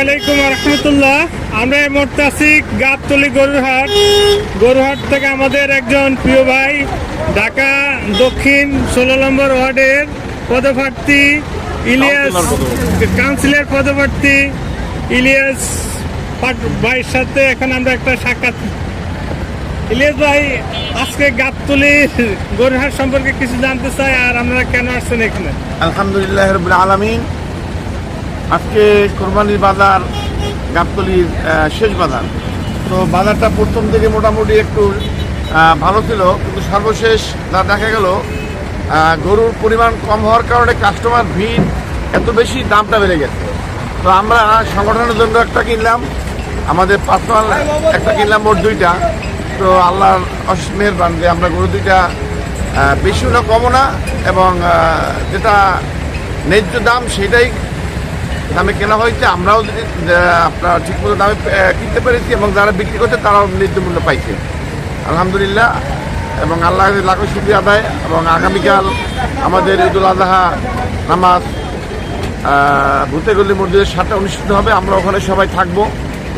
আলাইকুম রহমতুল্লাহ। আমরা এই মুহূর্তে আছি গাবতলী গরুরহাট থেকে আমাদের একজন প্রিয় ভাই ঢাকা দক্ষিণ 16 নম্বর ওয়ার্ডের পদপ্রার্থী ইলিয়াস, কাউন্সিলর পদপ্রার্থী ইলিয়াস ভাইয়ের সাথে এখন আমরা একটা সাক্ষাৎ। ইলিয়াস ভাই, আজকে গাবতলীর গরুরহাট সম্পর্কে কিছু জানতে চাই, আর আপনারা কেন আসছেন এখানে? আলহামদুলিল্লাহ রাব্বিল আলামিন। আজকে কোরবানির বাজার, গাবতলীর শেষ বাজার। তো বাজারটা প্রথম থেকে মোটামুটি একটু ভালো ছিল, কিন্তু সর্বশেষ যা দেখা গেল গরুর পরিমাণ কম হওয়ার কারণে কাস্টমার ভিড় এত বেশি, দামটা বেড়ে গেছে। তো আমরা সংগঠনের জন্য একটা কিনলাম, আমাদের পার্সোনাল একটা কিনলাম, মোট দুইটা। তো আল্লাহর অশেষ মেহেরবান যে আমরা গরু দুইটা বেশিও না কমও না, এবং যেটা ন্যায্য দাম সেটাই দামে কেনা হয়েছে। আমরাও যদি আপনার ঠিকমতো দামে কিনতে পেরেছি, এবং যারা বিক্রি করছে তারাও ন্যায্য মূল্য পাইছে, আলহামদুলিল্লাহ। এবং আল্লাহ লাখো শুকরিয়া আদায়। এবং আগামীকাল আমাদের ঈদুল আজহা নামাজ ভূতেগল্লি মসজিদের 7টা অনুষ্ঠিত হবে, আমরা ওখানে সবাই থাকবো।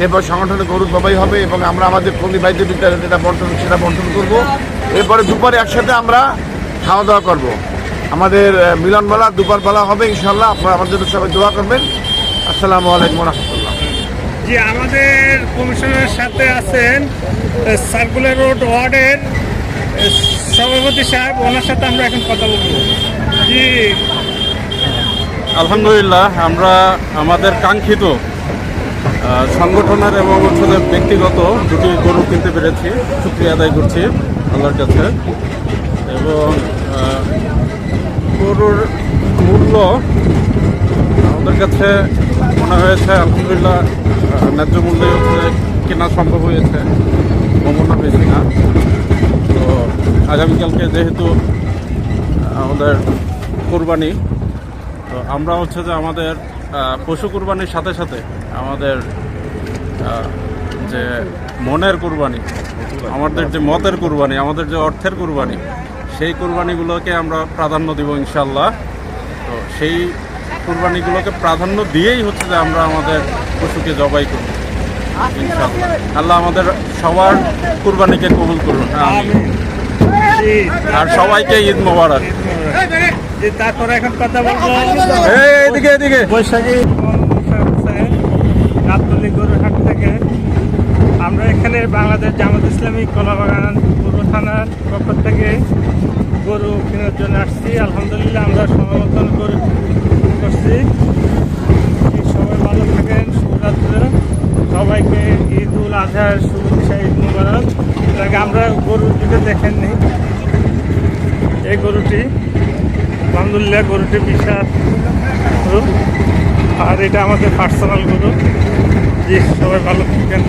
এরপর সংগঠনে গরু জবাই হবে, এবং আমরা আমাদের পল্লী ভাইদের ভিতরে যেটা বন্টন করবো। এরপরে দুপুরে একসাথে আমরা খাওয়া দাওয়া করবো। আমাদের মিলনবেলা দুপুরবেলা হবে ইনশাল্লাহ। আপনারা আমাদের জন্য সবাই দোয়া করবেন। আসসালামু আলাইকুম রহমতুল্লাহ। জি, আমাদের কমিশনের সাথে আছেন সার্কুলার রোড ওয়ার্ডের সভাপতি সাহেব, ওনার সাথে আমরা এখন কথা বলবো। জি আলহামদুলিল্লাহ, আমরা আমাদের কাঙ্ক্ষিত সংগঠনের এবং ব্যক্তিগত দুটি গরু কিনতে পেরেছি, শুকরিয়া আদায় করছি আল্লাহর কাছে। এবং গরুর মূল্য আমাদের কাছে মনে হয়েছে আলহামদুলিল্লাহ ন্যায্য মূল্যে কেনা সম্ভব হয়েছে, কমানো হয়েছে না। তো আগামীকালকে যেহেতু আমাদের কোরবানি, তো আমরা যে আমাদের পশু কুরবানির সাথে সাথে আমাদের যে মনের কুরবানি, আমাদের যে মতের কুরবানি, আমাদের যে অর্থের কুরবানি, সেই কুরবানিগুলোকে আমরা প্রাধান্য দিব ইনশাল্লাহ। তো সেই কুরবানিগুলোকে প্রাধান্য দিয়েই যে আমরা আমাদের পশুকে জবাই করব ইনশাল্লাহ। আল্লাহ আমাদের সবার কুরবানিকে কবুল করুন, আর সবাইকে ঈদ মোবারক। তারপরে এখন কথা বলবো এদিকে বৈশাখী গাবতলী গরুরহাট থেকে। আমরা এখানে বাংলাদেশ জামাত ইসলামী কলাবাগান পূর্ব থানার পক্ষ থেকে গরু কেনার জন্য আসছি। আলহামদুলিল্লাহ আমরা সমাবর্তন করছি। সবাই ভালো থাকেন, শুভরাত্রি সবাইকে। ঈদ উল আজহার শুভেচ্ছা, ঈদ মুবারক। আমরা গরুর দিকে দেখেননি, এই গরুটি আলহামদুলিল্লাহ গরুটি বিশাল গরু, আর এটা আমাদের পার্সোনাল গরু। জি, সবাই ভালো থাকেন।